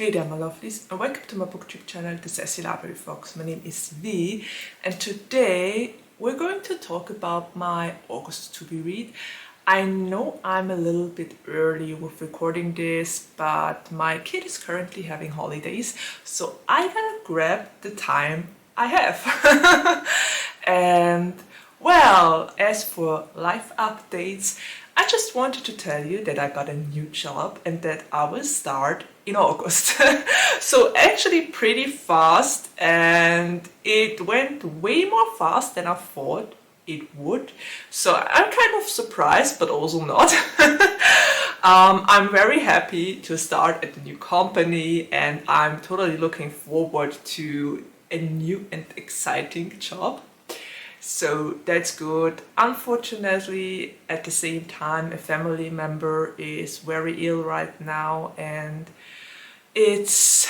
Hey there my lovelies, and welcome to my booktube channel, The Sassy Library Fox. My name is Leigh, and today we're going to talk about my August to be read. I know I'm a little bit early with recording this, but my kid is currently having holidays, so I gotta grab the time I have. And well, as for life updates, I just wanted to tell you that I got a new job and that I will start in August. So actually pretty fast, and it went way more fast than I thought it would. So I'm kind of surprised, but also not. I'm very happy to start at the new company, and I'm totally looking forward to a new and exciting job. So that's good. Unfortunately, at the same time, a family member is very ill right now, and it's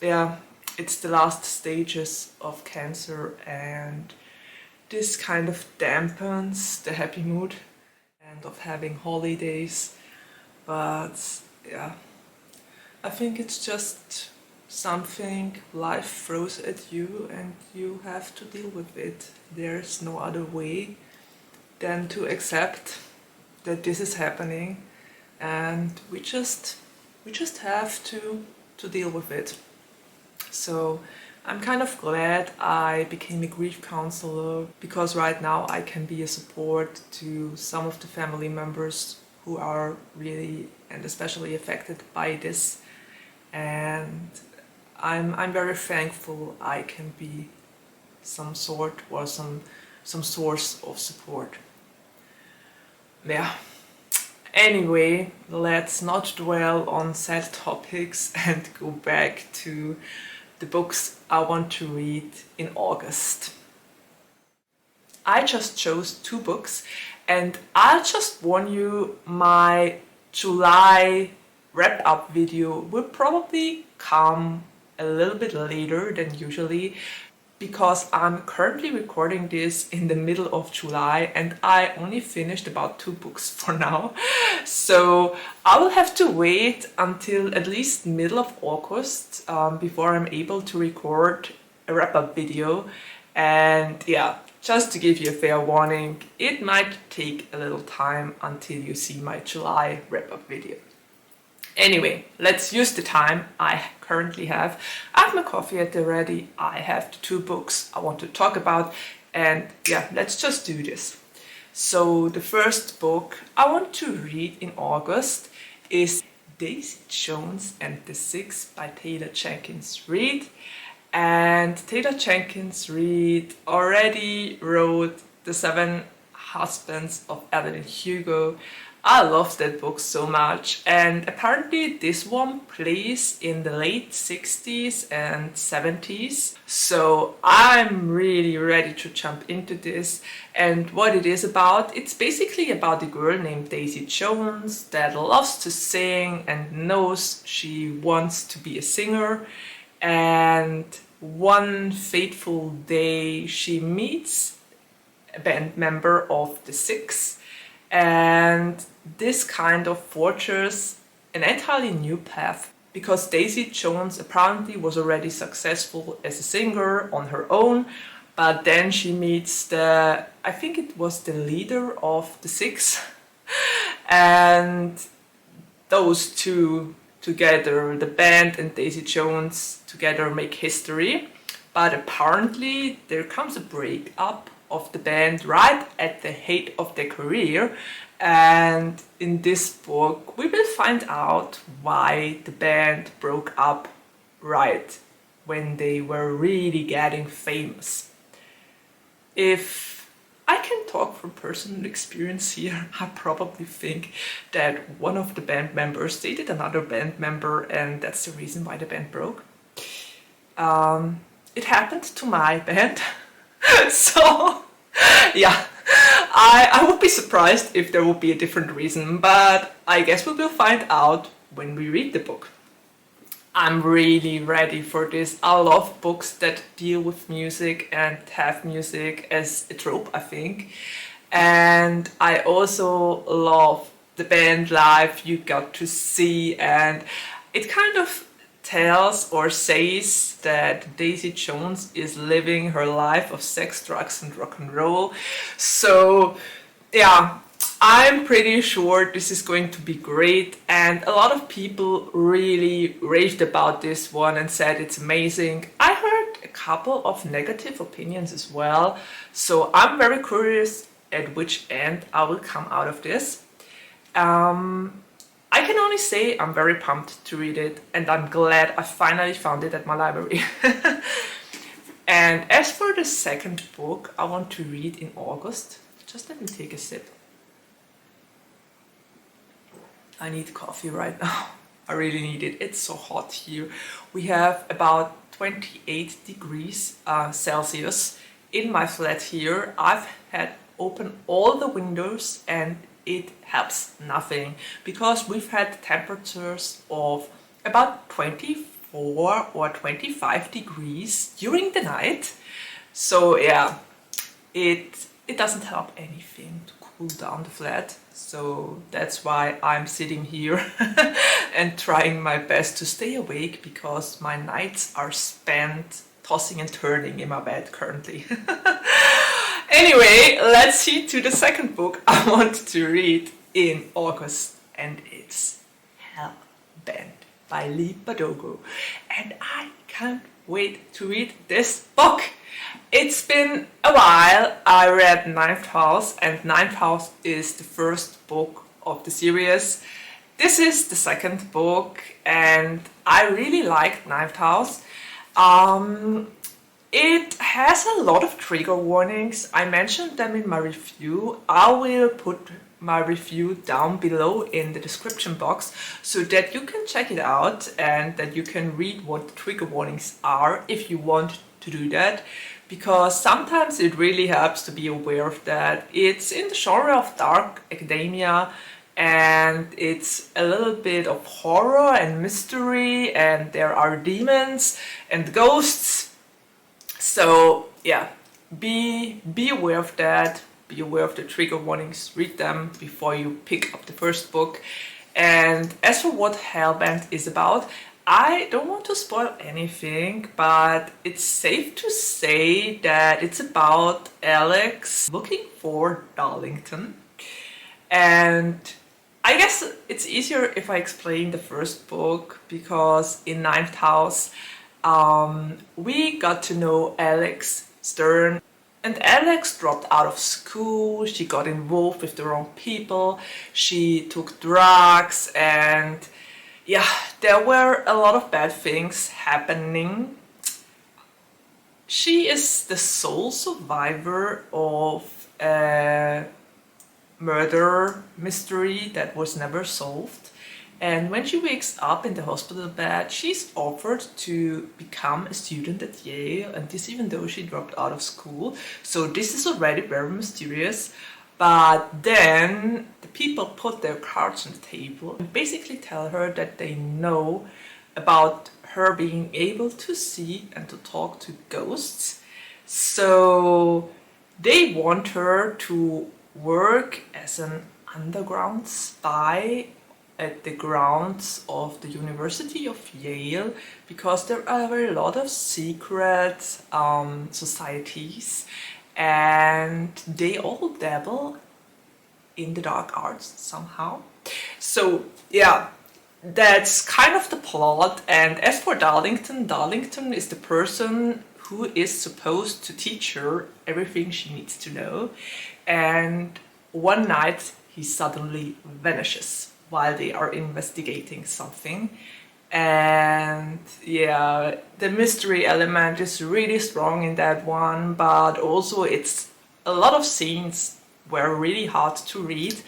the last stages of cancer, and this kind of dampens the happy mood and of having holidays. But yeah, I think it's just something life throws at you and you have to deal with it. There's no other way than to accept that this is happening, and we just have to deal with it. So I'm kind of glad I became a grief counselor, because right now I can be a support to some of the family members who are really and especially affected by this, and I'm very thankful I can be some sort or some source of support. Yeah. Anyway, let's not dwell on sad topics and go back to the books I want to read in August. I just chose 2 books, and I'll just warn you, my July wrap-up video will probably come a little bit later than usually, because I'm currently recording this in the middle of July and I only finished about 2 books for now. So I will have to wait until at least middle of August before I'm able to record a wrap-up video. And yeah, just to give you a fair warning, it might take a little time until you see my July wrap-up video. Anyway, let's use the time I currently have. I have my coffee at the ready, I have the 2 books I want to talk about, and yeah, let's just do this. So the first book I want to read in August is Daisy Jones and the Six by Taylor Jenkins Reid. And Taylor Jenkins Reid already wrote The 7 Husbands of Evelyn Hugo. I love that book so much, and apparently this one plays in the late 60s and 70s, so I'm really ready to jump into this. And what it is about, it's basically about a girl named Daisy Jones that loves to sing and knows she wants to be a singer, and one fateful day she meets a band member of the Six, and this kind of forges an entirely new path, because Daisy Jones apparently was already successful as a singer on her own, but then she meets I think it was the leader of the Six, and those two together, the band and Daisy Jones together, make history. But apparently there comes a breakup of the band right at the height of their career, and in this book we will find out why the band broke up right when they were really getting famous. If I can talk from personal experience here, I probably think that one of the band members dated another band member, and that's the reason why the band broke. It happened to my band. So yeah, I would be surprised if there would be a different reason, but I guess we will find out when we read the book. I'm really ready for this. I love books that deal with music and have music as a trope, I think. And I also love the band live you got to see, and it kind of tells or says that Daisy Jones is living her life of sex, drugs and rock and roll. So yeah, I'm pretty sure this is going to be great, and a lot of people really raved about this one and said it's amazing. I heard a couple of negative opinions as well, so I'm very curious at which end I will come out of this. I can only say I'm very pumped to read it, and I'm glad I finally found it at my library. And as for the second book I want to read in August, just let me take a sip. I need coffee right now. I really need it. It's so hot here. We have about 28 degrees Celsius in my flat here. I've had open all the windows and it helps nothing, because we've had temperatures of about 24 or 25 degrees during the night. So yeah, it doesn't help anything to cool down the flat. So that's why I'm sitting here and trying my best to stay awake, because my nights are spent tossing and turning in my bed currently. Anyway, let's see to the second book I want to read in August, and it's Hellbent by Leigh Bardugo. And I can't wait to read this book. It's been a while. I read Ninth House, and Ninth House is the first book of the series. This is the second book, and I really liked Ninth House. It has a lot of trigger warnings. I mentioned them in my review. I will put my review down below in the description box so that you can check it out and that you can read what the trigger warnings are if you want to do that, because sometimes it really helps to be aware of that. It's in the genre of dark academia, and it's a little bit of horror and mystery, and there are demons and ghosts. So yeah, be aware of that, be aware of the trigger warnings, read them before you pick up the first book. And as for what Hellbent is about, I don't want to spoil anything, but it's safe to say that it's about Alex looking for Darlington. And I guess it's easier if I explain the first book, because in Ninth House we got to know Alex Stern, and Alex dropped out of school. She got involved with the wrong people, she took drugs, and yeah, there were a lot of bad things happening. She is the sole survivor of a murder mystery that was never solved. And when she wakes up in the hospital bed, she's offered to become a student at Yale, and this even though she dropped out of school. So this is already very mysterious. But then the people put their cards on the table and basically tell her that they know about her being able to see and to talk to ghosts. So they want her to work as an underground spy at the grounds of the University of Yale, because there are a lot of secret societies, and they all dabble in the dark arts somehow. So yeah, that's kind of the plot. And as for Darlington, Darlington is the person who is supposed to teach her everything she needs to know. And one night he suddenly vanishes while they are investigating something. And yeah, the mystery element is really strong in that one, but also it's a lot of scenes were really hard to read.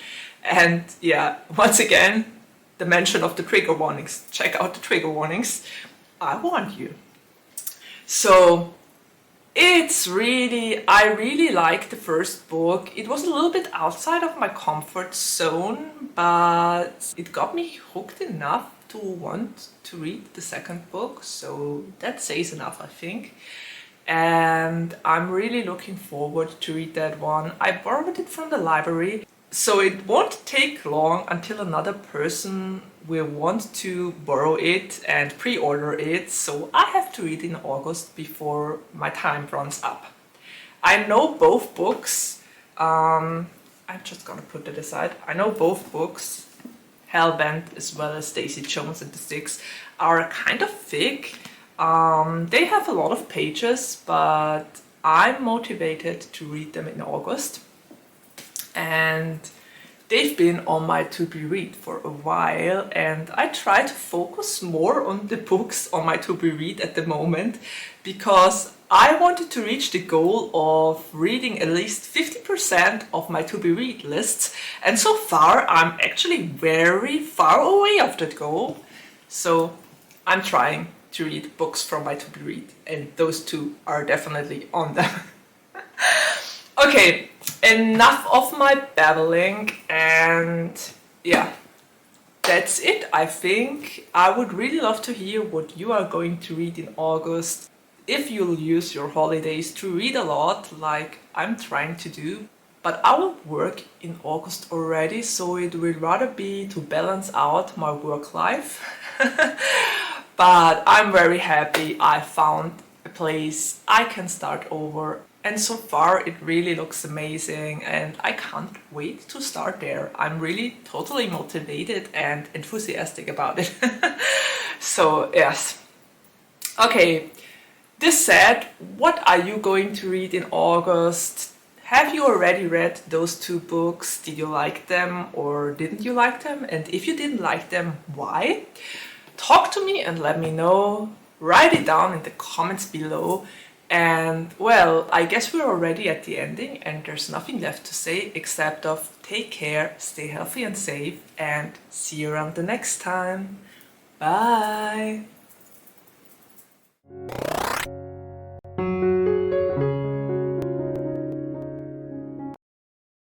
And yeah, once again, the mention of the trigger warnings. Check out the trigger warnings. I warned you. So I really liked the first book. It was a little bit outside of my comfort zone, but it got me hooked enough to want to read the second book. So that says enough, I think. And I'm really looking forward to read that one. I borrowed it from the library. So it won't take long until another person will want to borrow it and pre-order it, so I have to read in August before my time runs up. I know both books. I'm just gonna put that aside. I know both books, Hellbent as well as Daisy Jones and the Six, are kind of thick. They have a lot of pages, but I'm motivated to read them in August. And they've been on my to-be-read for a while, and I try to focus more on the books on my to-be-read at the moment, because I wanted to reach the goal of reading at least 50% of my to-be-read lists, and so far I'm actually very far away of that goal. So I'm trying to read books from my to-be-read, and those two are definitely on them. Okay, enough of my babbling, and yeah, that's it. I think I would really love to hear what you are going to read in August. If you'll use your holidays to read a lot, like I'm trying to do. But I will work in August already, so it will rather be to balance out my work life. But I'm very happy I found a place I can start over. And so far it really looks amazing, and I can't wait to start there. I'm really totally motivated and enthusiastic about it. So yes. Okay, this said, what are you going to read in August? Have you already read those two books? Did you like them or didn't you like them? And if you didn't like them, why? Talk to me and let me know. Write it down in the comments below. And well, I guess we're already at the ending, and there's nothing left to say except of take care, stay healthy and safe, and see you around the next time. Bye!